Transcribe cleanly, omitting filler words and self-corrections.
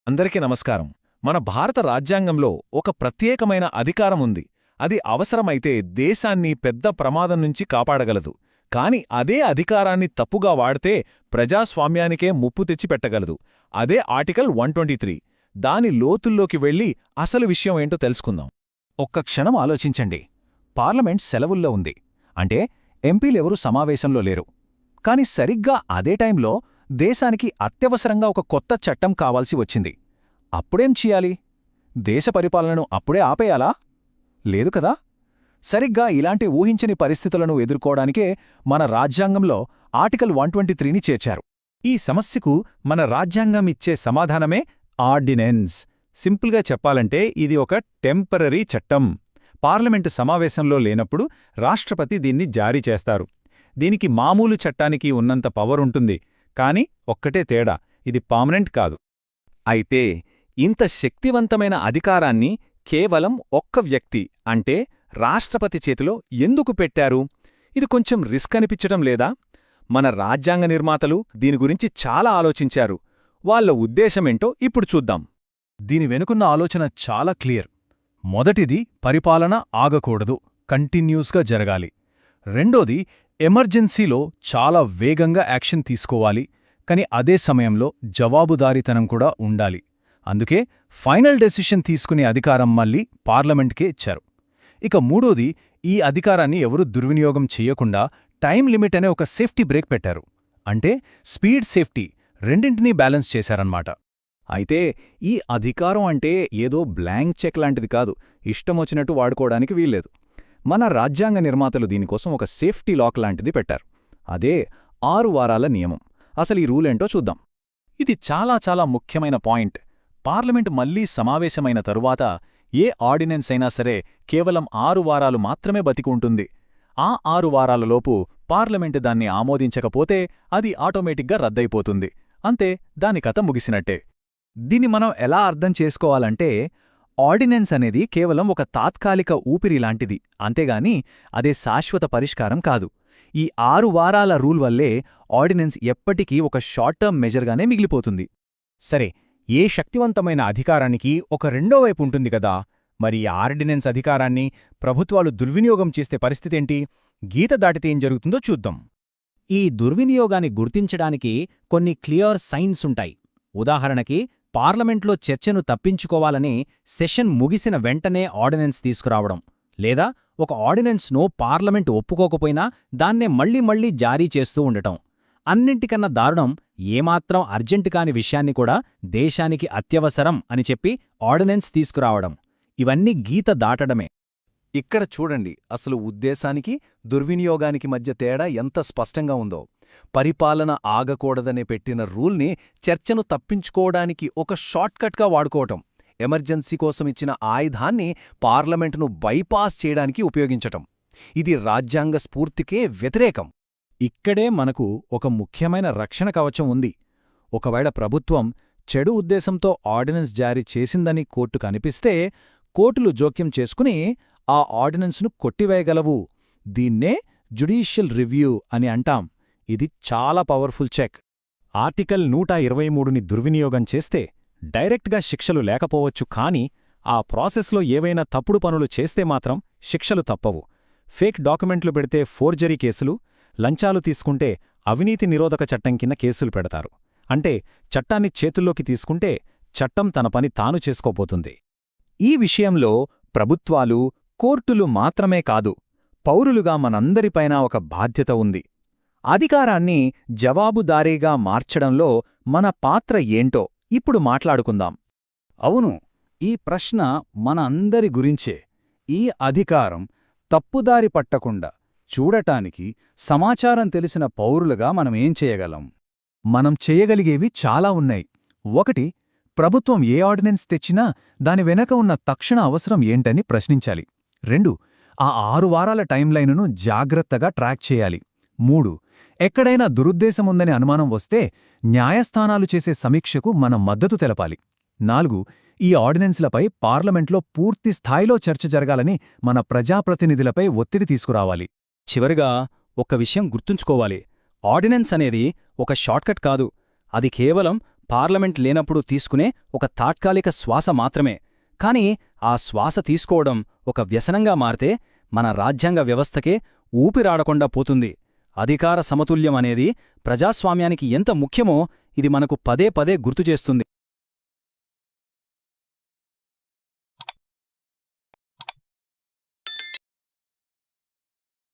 అందరికీ నమస్కారం. మన భారత రాజ్యాంగంలో ఒక ప్రత్యేకమైన అధికారం ఉంది. అది అవసరమైతే దేశాన్ని పెద్ద ప్రమాదం నుంచి కాపాడగలదు. కాని అదే అధికారాన్ని తప్పుగా వాడితే ప్రజాస్వామ్యానికే ముప్పు తెచ్చిపెట్టగలదు. అదే ఆర్టికల్ 123. దాని లోతుల్లోకి వెళ్లి అసలు విషయం ఏంటో తెలుసుకుందాం. ఒక్క క్షణం ఆలోచించండి. పార్లమెంట్ సెలవుల్లో ఉంది. అంటే ఎంపీలెవరూ సమావేశంలో లేరు. కాని సరిగ్గా అదే టైంలో దేశానికి అత్యవసరంగా ఒక కొత్త చట్టం కావాల్సి వచ్చింది. అప్పుడేం చెయ్యాలి? దేశ పరిపాలనను అప్పుడే ఆపేయాలా? లేదు కదా. సరిగ్గా ఇలాంటి ఊహించని పరిస్థితులను ఎదుర్కోవడానికే మన రాజ్యాంగంలో ఆర్టికల్ 123ని చేర్చారు. ఈ సమస్యకు మన రాజ్యాంగం ఇచ్చే సమాధానమే ఆర్డినెన్స్. సింపుల్గా చెప్పాలంటే ఇది ఒక టెంపరరీ చట్టం. పార్లమెంటు సమావేశంలో లేనప్పుడు రాష్ట్రపతి దీన్ని జారీ చేస్తారు. దీనికి మామూలు చట్టానికి ఉన్నంత పవరుంటుంది. కాని ఒక్కటే తేడా, ఇది పర్మనెంట్ కాదు. అయితే ఇంత శక్తివంతమైన అధికారాన్ని కేవలం ఒక్క వ్యక్తి అంటే రాష్ట్రపతి చేతిలో ఎందుకు పెట్టారు? ఇది కొంచెం రిస్క్ అనిపించటం లేదా? మన రాజ్యాంగ నిర్మాతలు దీని గురించి చాలా ఆలోచించారు. వాళ్ళ ఉద్దేశమేంటో ఇప్పుడు చూద్దాం. దీని వెనుకున్న ఆలోచన చాలా క్లియర్. మొదటిది, పరిపాలన ఆగకూడదు, కంటిన్యూస్గా జరగాలి. రెండోది, ఎమర్జెన్సీలో చాలా వేగంగా యాక్షన్ తీసుకోవాలి. కాని అదే సమయంలో జవాబుదారీతనం కూడా ఉండాలి. అందుకే ఫైనల్ డెసిషన్ తీసుకునే అధికారం మళ్ళీ పార్లమెంట్కే ఇచ్చారు. ఇక మూడోది, ఈ అధికారాన్ని ఎవరూ దుర్వినియోగం చెయ్యకుండా టైం లిమిట్ అనే ఒక సేఫ్టీ బ్రేక్ పెట్టారు. అంటే స్పీడ్, సేఫ్టీ రెండింటినీ బ్యాలెన్స్ చేశారన్నమాట. అయితే ఈ అధికారం అంటే ఏదో బ్లాంక్ చెక్ లాంటిది కాదు, ఇష్టమొచ్చినట్టు వాడుకోవడానికి వీల్లేదు. మన రాజ్యాంగ నిర్మాతలు దీనికోసం ఒక సేఫ్టీ లాక్ లాంటిది పెట్టారు. అదే 6 వారాల నియమం. అసలు ఈ రూలేంటో చూద్దాం. ఇది చాలా ముఖ్యమైన పాయింట్. పార్లమెంటు మళ్లీ సమావేశమైన తరువాత ఏ ఆర్డినెన్స్ అయినా సరే కేవలం 6 వారాలు మాత్రమే బతికుంటుంది. ఆ 6 వారాలలోపు పార్లమెంటు దాన్ని ఆమోదించకపోతే అది ఆటోమేటిక్గా రద్దయిపోతుంది. అంతే, దాని కథ ముగిసినట్టే. దీన్ని మనం ఎలా అర్థం చేసుకోవాలంటే, ఆర్డినెన్స్ అనేది కేవలం ఒక తాత్కాలిక ఊపిరిలాంటిది, అంతేగాని అదే శాశ్వత పరిష్కారం కాదు. ఈ 6 వారాల రూల్ వల్లే ఆర్డినెన్స్ ఎప్పటికీ ఒక షార్ట్ టర్మ్ మెజర్గానే మిగిలిపోతుంది. సరే, ఏ శక్తివంతమైన అధికారానికి ఒక రెండో వైపు ఉంటుంది కదా. మరి ఆర్డినెన్స్ అధికారాన్ని ప్రభుత్వాలు దుర్వినియోగం చేస్తే పరిస్థితేంటి? గీత దాటితే ఏం జరుగుతుందో చూద్దాం. ఈ దుర్వినియోగాన్ని గుర్తించడానికి కొన్ని క్లియర్ సైన్స్ ఉంటాయి. ఉదాహరణకి, పార్లమెంట్లో చర్చను తప్పించుకోవాలని సెషన్ ముగిసిన వెంటనే ఆర్డినెన్స్ తీసుకురావడం, లేదా ఒక ఆర్డినెన్స్ను పార్లమెంటు ఒప్పుకోకపోయినా దాన్నే మళ్లీ జారీ చేస్తూ ఉండటం. అన్నింటికన్నా దారుణం, ఏమాత్రం అర్జెంటు కాని విషయాన్ని కూడా దేశానికి అత్యవసరం అని చెప్పి ఆర్డినెన్స్ తీసుకురావడం. ఇవన్నీ గీత దాటడమే. ఇక్కడ చూడండి, అసలు ఉద్దేశానికి దుర్వినియోగానికి మధ్య తేడా ఎంత స్పష్టంగా ఉందో. పరిపాలన ఆగకూడదనే పెట్టిన రూల్ని చర్చను తప్పించుకోవడానికి ఒక షార్ట్కట్గా వాడుకోవటం, ఎమర్జెన్సీ కోసం ఇచ్చిన ఆయుధాన్ని పార్లమెంటును బైపాస్ చేయడానికి ఉపయోగించటం. ఇది రాజ్యాంగ స్ఫూర్తికే వ్యతిరేకం. ఇక్కడే మనకు ఒక ముఖ్యమైన రక్షణ కవచం ఉంది. ఒకవేళ ప్రభుత్వం చెడు ఉద్దేశంతో ఆర్డినెన్స్ జారీ చేసిందని కోర్టుకు అనిపిస్తే, కోర్టులు జోక్యం చేసుకుని ఆ ఆర్డినెన్స్ను కొట్టివేయగలవు. దీన్నే జ్యుడీషియల్ రివ్యూ అని అంటాం. ఇది చాలా పవర్ఫుల్ చెక్. ఆర్టికల్ 123ని దుర్వినియోగం చేస్తే డైరెక్ట్గా శిక్షలు లేకపోవచ్చు, కాని ఆ ప్రాసెస్లో ఏవైనా తప్పుడు పనులు చేస్తే మాత్రం శిక్షలు తప్పవు. ఫేక్ డాక్యుమెంట్లు పెడితే ఫోర్జరీ కేసులు, లంచాలు తీసుకుంటే అవినీతి నిరోధక చట్టం కింద కేసులు పెడతారు. అంటే చట్టాన్ని చేతుల్లోకి తీసుకుంటే చట్టం తన పని తాను చేసుకోపోతుంది. ఈ విషయంలో ప్రభుత్వాలు, కోర్టులు మాత్రమే కాదు, పౌరులుగా మనందరిపైనా ఒక బాధ్యత ఉంది. అధికారాన్ని జవాబుదారీగా మార్చడంలో మన పాత్ర ఏంటో ఇప్పుడు మాట్లాడుకుందాం. అవును, ఈ ప్రశ్న మన అందరి గురించే. ఈ అధికారం తప్పుదారి పట్టకుండా చూడటానికి సమాచారం తెలిసిన పౌరులుగా మనమేం చేయగలం? మనం చేయగలిగేవి చాలా ఉన్నాయి. ఒకటి, ప్రభుత్వం ఏ ఆర్డినెన్స్ తెచ్చినా దాని వెనక ఉన్న తక్షణ అవసరం ఏంటని ప్రశ్నించాలి. 2, ఆ 6 వారాల టైంలైనును జాగ్రత్తగా ట్రాక్ చేయాలి. 3, ఎక్కడైనా దురుద్దేశముందని అనుమానం వస్తే న్యాయస్థానాలు చేసే సమీక్షకు మనం మద్దతు తెలపాలి. 4, ఈ ఆర్డినెన్స్లపై పార్లమెంట్లో పూర్తి స్థాయిలో చర్చ జరగాలని మన ప్రజాప్రతినిధులపై ఒత్తిడి తీసుకురావాలి. చివరిగా ఒక్క విషయం గుర్తుంచుకోవాలి. ఆర్డినెన్స్ అనేది ఒక షార్ట్కట్ కాదు. అది కేవలం పార్లమెంట్ లేనప్పుడు తీసుకునే ఒక తాత్కాలిక శ్వాస మాత్రమే. కాని ఆ శ్వాస తీసుకోవడం ఒక వ్యసనంగా మారితే మన రాజ్యాంగ వ్యవస్థకే ఊపిరాడకుండా పోతుంది. అధికార సమతుల్యం అనేది ప్రజాస్వామ్యానికి ఎంత ముఖ్యమో ఇది మనకు పదే పదే గుర్తుచేస్తుంది.